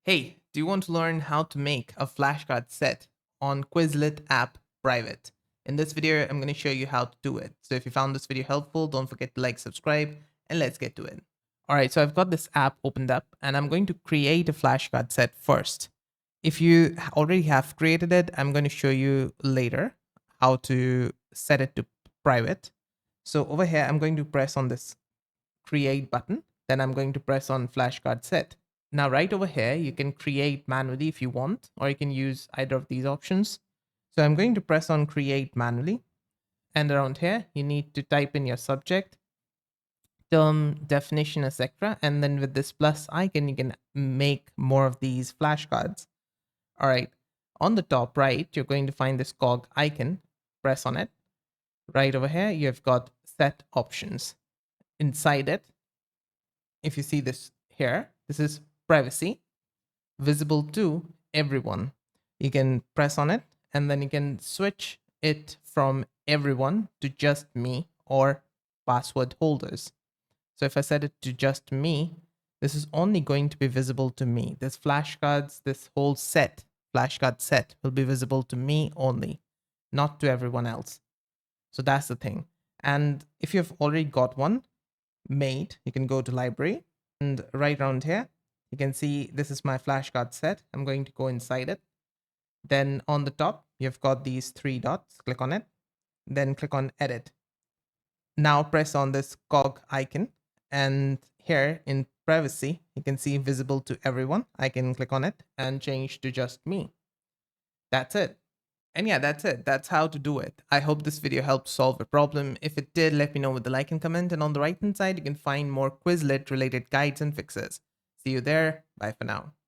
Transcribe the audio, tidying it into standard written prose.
Hey, do you want to learn how to make a flashcard set on Quizlet app private? In this video, I'm going to show you how to do it. So if you found this video helpful, don't forget to like, subscribe, and let's get to it. All right, so I've got this app opened up and I'm going to create a flashcard set first. If you already have created it, I'm going to show you later how to set it to private. So over here, I'm going to press on this create button. Then I'm going to press on flashcard set. Now, right over here, you can create manually if you want, or you can use either of these options. So I'm going to press on create manually. And around here, you need to type in your subject, term, definition, etc. And then with this plus icon, you can make more of these flashcards. All right. On the top right, you're going to find this cog icon. Press on it. Right over here, you've got set options. Inside it, if you see this here, this is privacy, visible to everyone. You can press on it and then you can switch it from everyone to just me or password holders. So if I set it to just me, this is only going to be visible to me. This flashcards, this whole set, flashcard set will be visible to me only, not to everyone else. So that's the thing. And if you've already got one made, you can go to library and right around here, you can see this is my flashcard set. I'm going to go inside it. Then on the top, you've got these three dots. Click on it. Then click on edit. Now press on this cog icon. And here in privacy, you can see visible to everyone. I can click on it and change to just me. That's it. And yeah, that's it. That's how to do it. I hope this video helped solve a problem. If it did, let me know with the like and comment. And on the right hand side, you can find more Quizlet related guides and fixes. See you there. Bye for now.